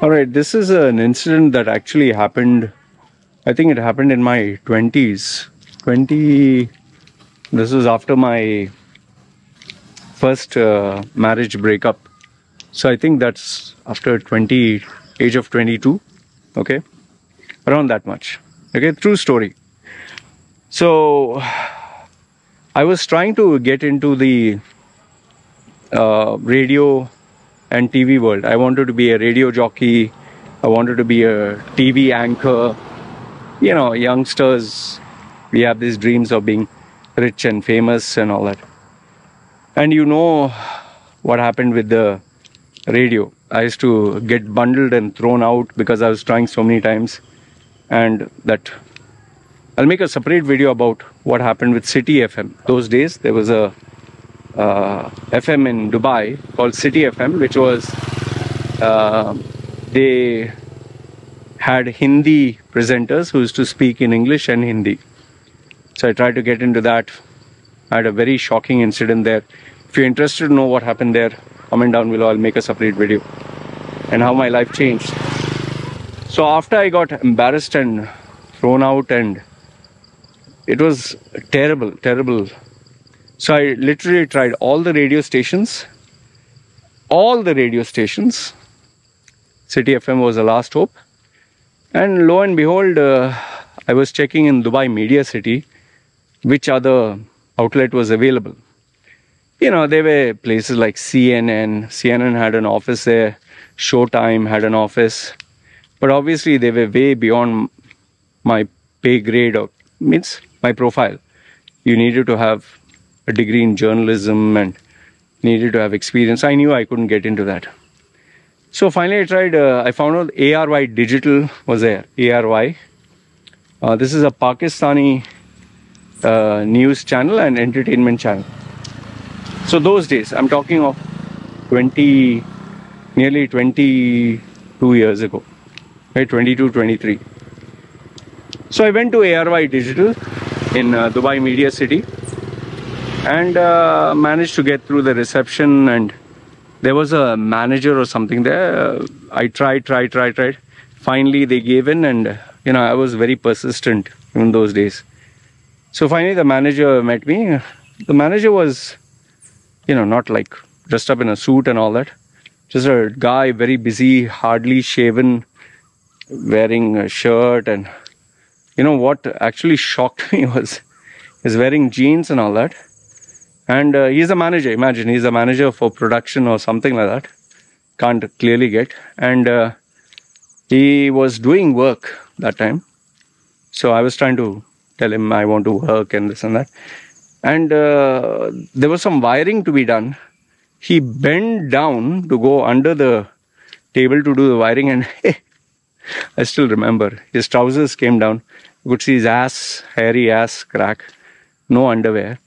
All right, this is an incident that actually happened. I think it happened in my 20s. This was after my first marriage breakup. So I think that's after age of 22. Okay, around that much. Okay, true story. So I was trying to get into the radio and TV world. I wanted to be a radio jockey. I wanted to be a TV anchor. You know, youngsters, we have these dreams of being rich and famous and all that. And you know what happened with the radio. I used to get bundled and thrown out because I was trying so many times. And that, I'll make a separate video about what happened with City FM. Those days, there was a FM in Dubai called City FM, which was they had Hindi presenters who used to speak in English and Hindi. So I tried to get into that. I had a very shocking incident there. If you're interested to know what happened there, comment down below. I'll make a separate video and how my life changed. So after I got embarrassed and thrown out, and it was terrible, terrible. So I literally tried all the radio stations. City FM was the last hope. And lo and behold, I was checking in Dubai Media City which other outlet was available. You know, there were places like CNN. CNN had an office there. Showtime had an office. But obviously they were way beyond my pay grade, or means my profile. You needed to have a degree in journalism and needed to have experience. I knew I couldn't get into that. So finally I tried, I found out ARY Digital was there. ARY. This is a Pakistani news channel and entertainment channel. So those days, I'm talking of nearly 22 years ago, right? 22, 23. So I went to ARY Digital in Dubai Media City and managed to get through the reception, and there was a manager or something there. I tried. Finally, they gave in, and you know, I was very persistent in those days. So finally, the manager met me. The manager was, you know, not like dressed up in a suit and all that. Just a guy, very busy, hardly shaven, wearing a shirt. And you know what actually shocked me was he's wearing jeans and all that. And he's a manager. Imagine, he's a manager for production or something like that. Can't clearly get. And he was doing work that time. So I was trying to tell him I want to work and this and that. And there was some wiring to be done. He bent down to go under the table to do the wiring, and I still remember his trousers came down. You could see his ass, hairy ass crack, no underwear.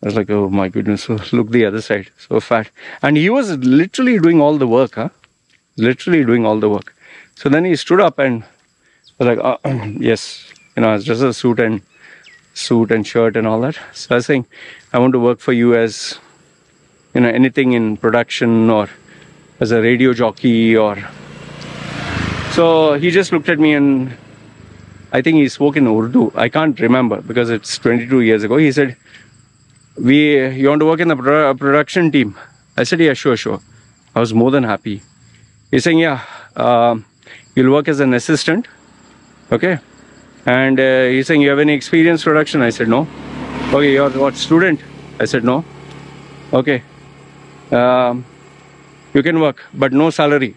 I was like, oh my goodness, so look the other side, so fat. And he was literally doing all the work, literally doing all the work. So then he stood up and was like, yes, you know, it's just a suit and shirt and all that. So I was saying, I want to work for you as, you know, anything in production or as a radio jockey or... So he just looked at me and I think he spoke in Urdu. I can't remember because it's 22 years ago. He said, you want to work in the production team? I said, yeah, sure. I was more than happy. He's saying, yeah, you'll work as an assistant. Okay. And he's saying, you have any experience production? I said, no. Okay, you're what, student? I said, no. Okay. You can work, but no salary.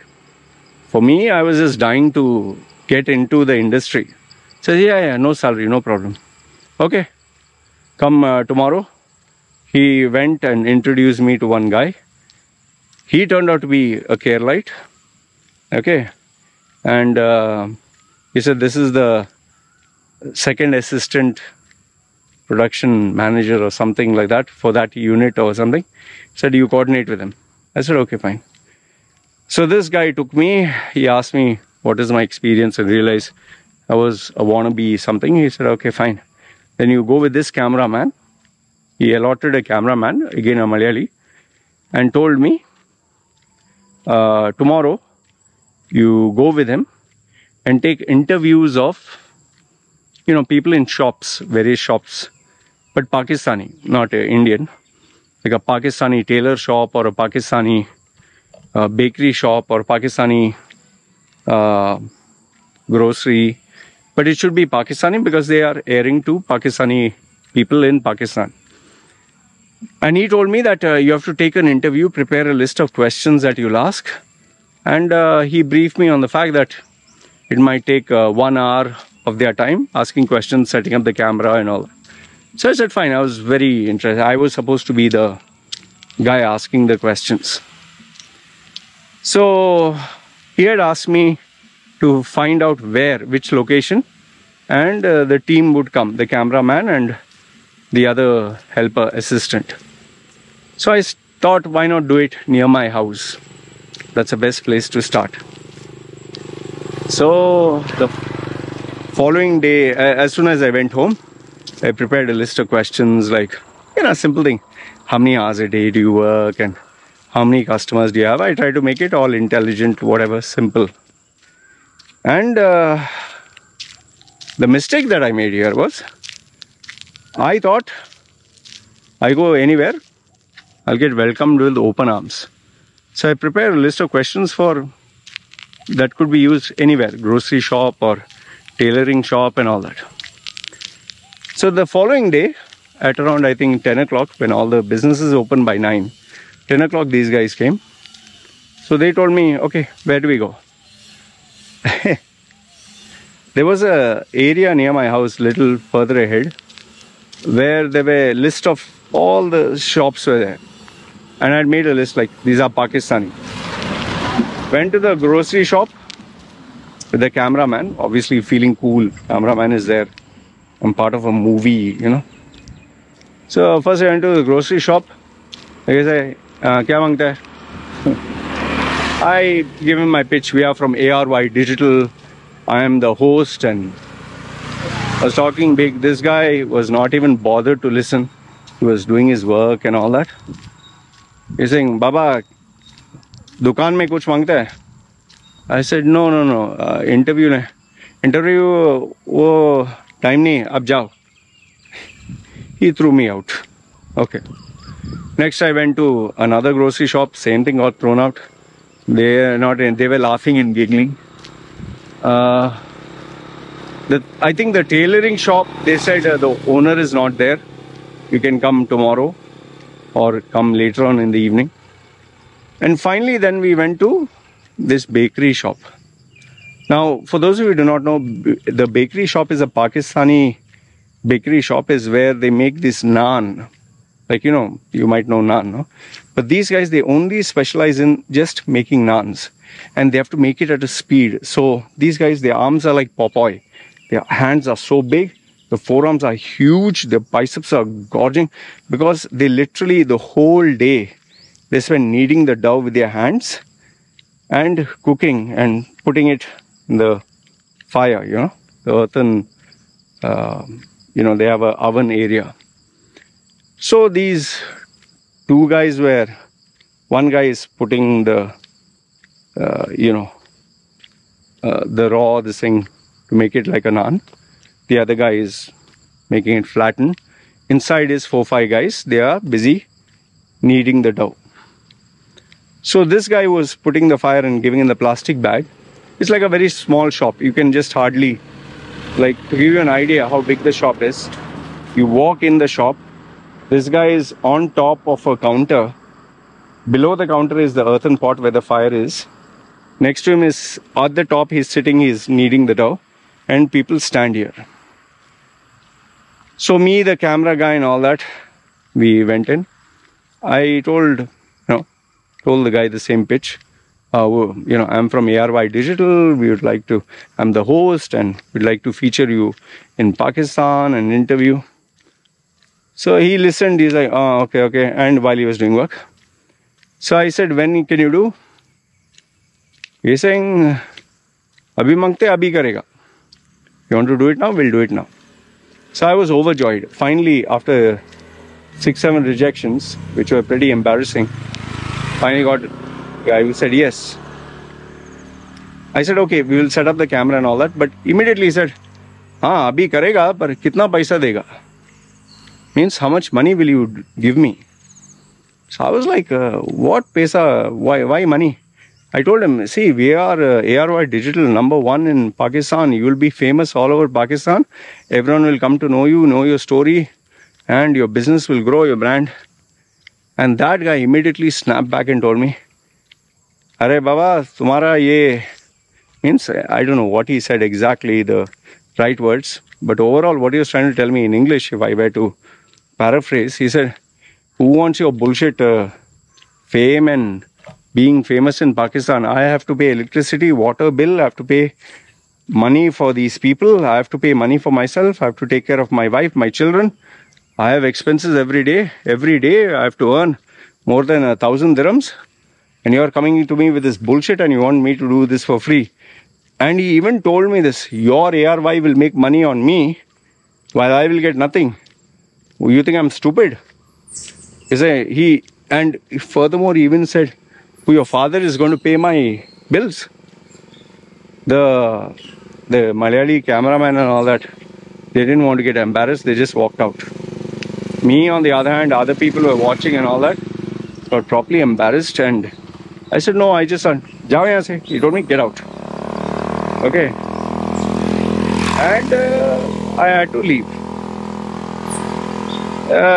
For me, I was just dying to get into the industry. So yeah, no salary, no problem. Okay, come tomorrow. He went and introduced me to one guy. He turned out to be a Keralite. Okay. And he said, this is the second assistant production manager or something like that for that unit or something. He said, you coordinate with him. I said, okay, fine. So this guy took me, he asked me what is my experience and realized I was a wannabe something. He said, okay, fine. Then you go with this cameraman. He allotted a cameraman, again a Malayali, and told me, tomorrow you go with him and take interviews of, people in shops, various shops, but Pakistani, not Indian, like a Pakistani tailor shop or a Pakistani bakery shop or Pakistani grocery, but it should be Pakistani because they are airing to Pakistani people in Pakistan. And he told me that you have to take an interview, prepare a list of questions that you'll ask, and he briefed me on the fact that it might take 1 hour of their time asking questions, setting up the camera and all. So I said fine. I was very interested. I was supposed to be the guy asking the questions. So he had asked me to find out which location, and the team would come, the cameraman and the other helper assistant. So I thought, why not do it near my house? That's the best place to start. So the following day, as soon as I went home, I prepared a list of questions like, simple thing. How many hours a day do you work and how many customers do you have? I tried to make it all intelligent, whatever, simple. And the mistake that I made here was, I thought I go anywhere, I'll get welcomed with open arms. So I prepared a list of questions that could be used anywhere, grocery shop or tailoring shop and all that. So the following day, at around I think 10 o'clock, when all the businesses open by 9, 10 o'clock these guys came. So they told me, okay, where do we go? There was a area near my house, little further ahead, where there were a list of all the shops were there. And I'd made a list like, these are Pakistani. Went to the grocery shop with the cameraman, obviously feeling cool. Cameraman is there. I'm part of a movie, So first I went to the grocery shop. I say, kya mangta hai? I give him my pitch. We are from ARY Digital. I am the host, and I was talking big. This guy was not even bothered to listen. He was doing his work and all that. He's saying, Baba, dukaan mein kuch mangta hai? I said, no. Interview ne. Interview, wo time nahi, ab jao. He threw me out. Okay. Next I went to another grocery shop. Same thing, got thrown out. They were laughing and giggling. I think the tailoring shop, they said the owner is not there. You can come tomorrow or come later on in the evening. And finally then we went to this bakery shop. Now, for those of you who do not know, the bakery shop is a Pakistani bakery shop, is where they make this naan. Like, you might know naan, no? But these guys, they only specialize in just making naans. And they have to make it at a speed. So these guys, their arms are like Popeye. Their hands are so big. The forearms are huge. Their biceps are gorging. Because they literally, the whole day, they spend kneading the dough with their hands and cooking and putting it in the fire, the earthen, they have an oven area. So these two guys one guy is putting the, this thing to make it like a naan. The other guy is making it flatten. Inside is 4-5 guys. They are busy kneading the dough. So this guy was putting the fire and giving in the plastic bag. It's like a very small shop. You can just hardly, to give you an idea how big the shop is, you walk in the shop. This guy is on top of a counter. Below the counter is the earthen pot where the fire is. Next to him is, at the top he's sitting, he's kneading the dough. And people stand here. So me, the camera guy and all that, we went in. I told the guy the same pitch. I'm from ARY Digital. We would like to, I'm the host and we'd like to feature you in Pakistan and interview. So he listened. He's like, oh, okay. And while he was doing work. So I said, when can you do? He's saying, abhi mangte, abhi karega. You want to do it now? We'll do it now. So I was overjoyed. Finally, after 6-7 rejections, which were pretty embarrassing, finally got a guy who said yes. I said, okay, we will set up the camera and all that. But immediately he said, हाँ अभी करेगा पर कितना पैसा देगा? Means how much money will you give me? So I was like, what paisa? Why money? I told him, see, we are ARY Digital #1 in Pakistan. You will be famous all over Pakistan. Everyone will come to know you, know your story, and your business will grow, your brand. And that guy immediately snapped back and told me, Arey Baba, tumhara ye, means I don't know what he said exactly, the right words, but overall what he was trying to tell me in English, if I were to paraphrase, he said, who wants your bullshit fame and being famous in Pakistan? I have to pay electricity, water bill, I have to pay money for these people, I have to pay money for myself, I have to take care of my wife, my children. I have expenses every day. Every day I have to earn more than 1,000 dirhams. And you are coming to me with this bullshit and you want me to do this for free. And he even told me this, your ARY will make money on me while I will get nothing. You think I'm stupid? And furthermore he even said, your father is going to pay my bills. The Malayali cameraman and all that, they didn't want to get embarrassed, they just walked out. Me, on the other hand, other people were watching and all that, got properly embarrassed, and I said, no, I just said, jao yahan se. He told me, get out. Okay. And I had to leave.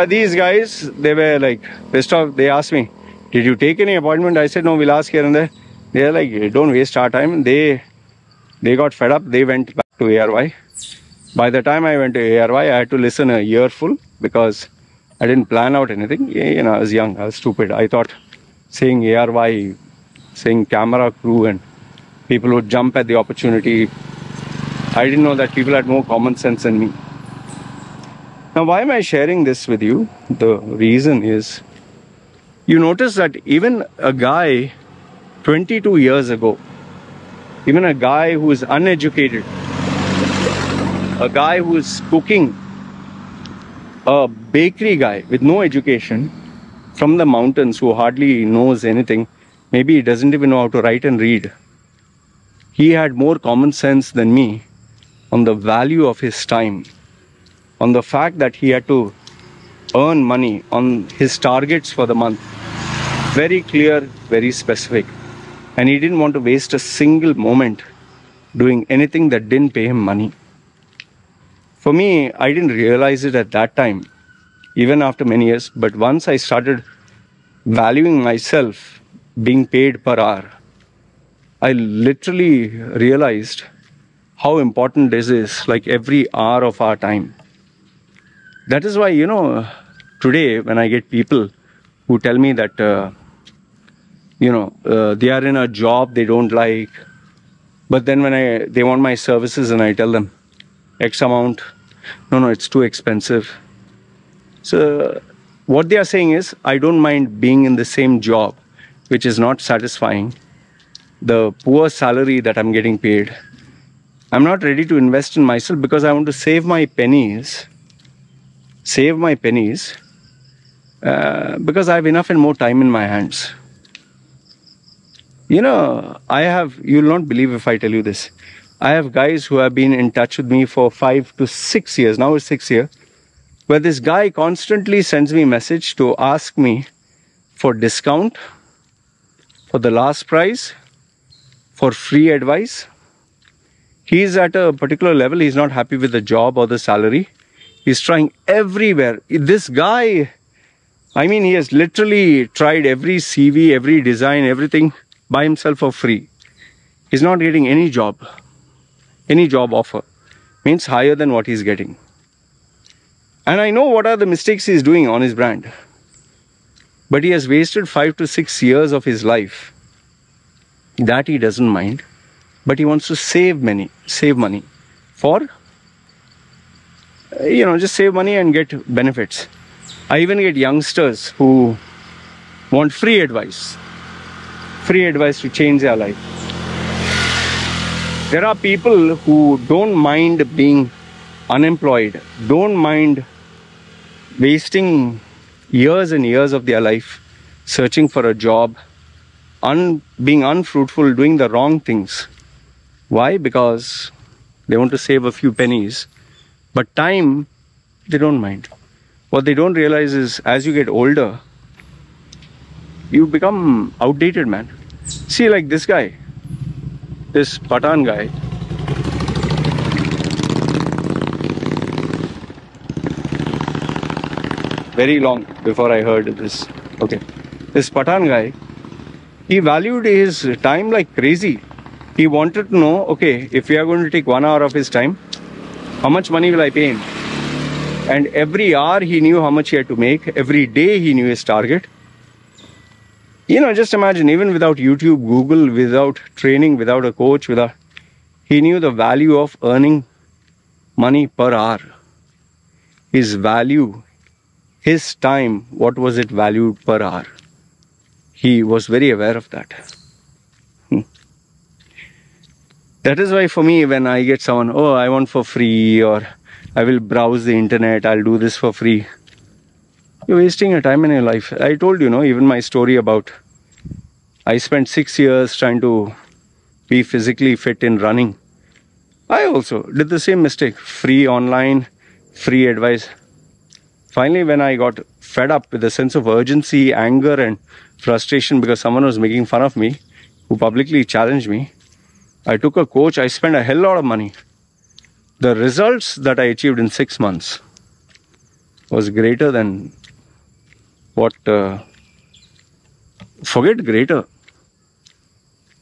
These guys, they were like pissed off. They asked me, did you take any appointment? I said, no, we'll ask here and there. They're like, don't waste our time. They got fed up. They went back to ARY. By the time I went to ARY, I had to listen a year full because I didn't plan out anything. You know, I was young, I was stupid. I thought saying ARY, saying camera crew, and people would jump at the opportunity. I didn't know that people had more common sense than me. Now, why am I sharing this with you? The reason is, you notice that even a guy 22 years ago, even a guy who is uneducated, a guy who is cooking, a bakery guy with no education from the mountains who hardly knows anything, maybe he doesn't even know how to write and read. He had more common sense than me on the value of his time, on the fact that he had to earn money, on his targets for the month. Very clear, very specific. And he didn't want to waste a single moment doing anything that didn't pay him money. For me, I didn't realize it at that time, even after many years. But once I started valuing myself being paid per hour, I literally realized how important this is, like every hour of our time. That is why, you know, today when I get people who tell me that, they are in a job they don't like, but then when they want my services and I tell them X amount, no, it's too expensive. So what they are saying is, I don't mind being in the same job, which is not satisfying, the poor salary that I'm getting paid. I'm not ready to invest in myself because I want to save my pennies, because I have enough and more time in my hands. You know, you'll not believe if I tell you this. I have guys who have been in touch with me for 5 to 6 years, now it's 6 years, where this guy constantly sends me a message to ask me for discount, for the last price, for free advice. He's at a particular level, he's not happy with the job or the salary. He's trying everywhere. This guy, I mean, he has literally tried every CV, every design, everything by himself for free. He's not getting any job offer. Means higher than what he's getting. And I know what are the mistakes he's doing on his brand. But he has wasted 5 to 6 years of his life. That he doesn't mind. But he wants to save money for, just save money and get benefits. I even get youngsters who want free advice to change their life. There are people who don't mind being unemployed, don't mind wasting years and years of their life searching for a job, being unfruitful, doing the wrong things. Why? Because they want to save a few pennies, but time, they don't mind. What they don't realize is as you get older, you become outdated, man. See, like this guy, this Pathan guy, very long before I heard this. Okay, this Pathan guy, he valued his time like crazy. He wanted to know, okay, if we are going to take 1 hour of his time, how much money will I pay him? And every hour he knew how much he had to make. Every day he knew his target. You know, just imagine, even without YouTube, Google, without training, without a coach, he knew the value of earning money per hour. His value, his time, what was it valued per hour? He was very aware of that. That is why for me, when I get someone, oh, I want for free, or I will browse the internet, I'll do this for free. You're wasting your time in your life. I told you, even my story about, I spent 6 years trying to be physically fit in running. I also did the same mistake. Free online, free advice. Finally, when I got fed up with a sense of urgency, anger and frustration because someone was making fun of me, who publicly challenged me, I took a coach. I spent a hell lot of money. The results that I achieved in 6 months was greater than what, forget greater,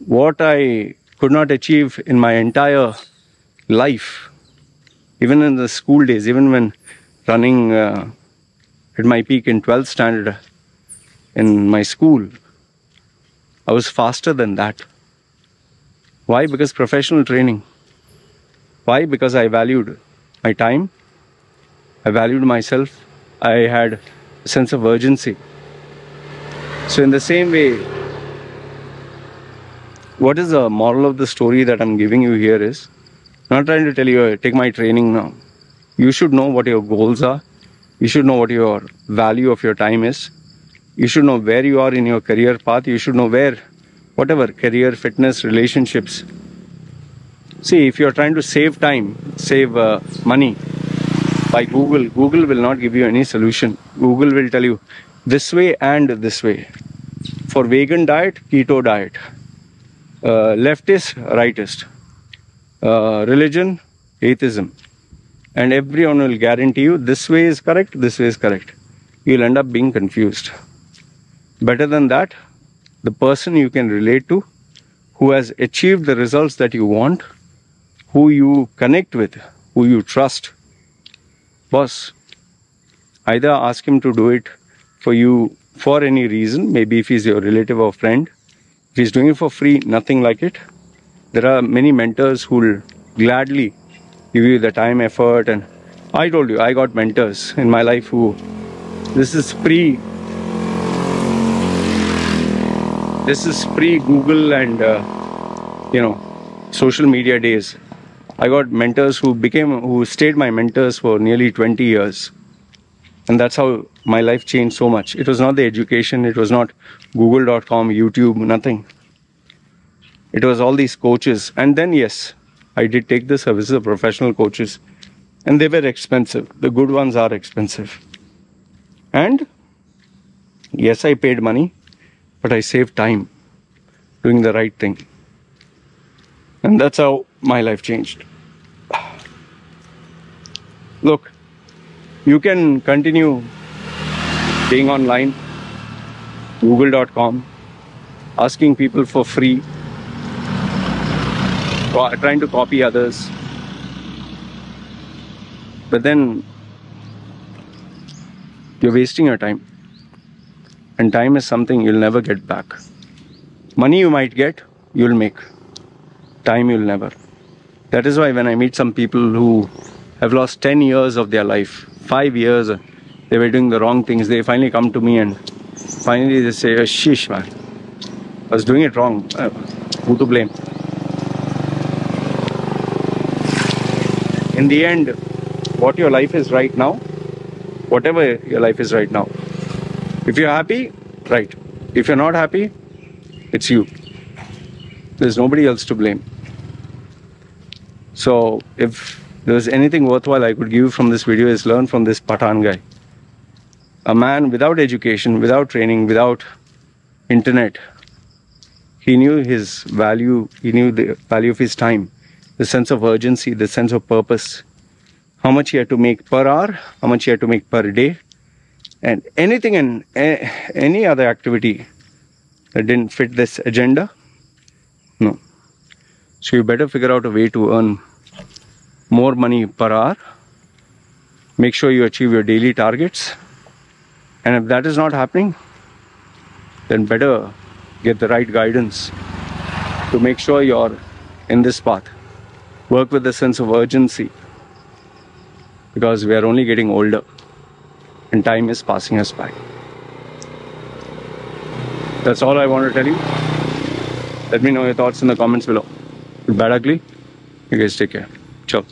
what I could not achieve in my entire life, even in the school days, even when running at my peak in 12th standard in my school, I was faster than that. Why? Because professional training. Why? Because I valued my time, I valued myself, I had a sense of urgency. So in the same way, what is the moral of the story that I'm giving you here is, I'm not trying to tell you, take my training now. You should know what your goals are. You should know what your value of your time is. You should know where you are in your career path. You should know where, whatever, career, fitness, relationships. See, if you're trying to save time, save money by Google, Google will not give you any solution. Google will tell you this way and this way. For vegan diet, keto diet. Leftist, rightist. Religion, atheism. And everyone will guarantee you this way is correct, this way is correct. You'll end up being confused. Better than that, the person you can relate to, who has achieved the results that you want, who you connect with, who you trust. Boss, either ask him to do it for you for any reason, maybe if he's your relative or friend. If he's doing it for free, nothing like it. There are many mentors who will gladly give you the time, effort, and I told you, I got mentors in my life who, this is pre-Google and, social media days. I got mentors who stayed my mentors for nearly 20 years. And that's how my life changed so much. It was not the education, it was not google.com, YouTube, nothing. It was all these coaches. And then, yes, I did take the services of professional coaches. And they were expensive. The good ones are expensive. And, yes, I paid money, but I saved time doing the right thing. And that's how my life changed. Look, you can continue being online, google.com, asking people for free, trying to copy others. But then you're wasting your time. And time is something you'll never get back. Money you might get, you'll make. Time you'll never. That is why when I meet some people who have lost 10 years of their life, 5 years, they were doing the wrong things, they finally come to me and finally they say, sheesh man, I was doing it wrong. Who to blame? In the end, what your life is right now, whatever your life is right now, if you're happy, right. If you're not happy, it's you. There's nobody else to blame. So if there's anything worthwhile I could give you from this video, is learn from this Pathan guy. A man without education, without training, without internet. He knew his value, he knew the value of his time, the sense of urgency, the sense of purpose, how much he had to make per hour, how much he had to make per day, and anything and any other activity that didn't fit this agenda, no. So you better figure out a way to earn more money per hour. Make sure you achieve your daily targets. And if that is not happening, then better get the right guidance to make sure you're in this path. Work with a sense of urgency, because we are only getting older and time is passing us by. That's all I want to tell you. Let me know your thoughts in the comments below. Good, bad, ugly. You guys take care. Ciao.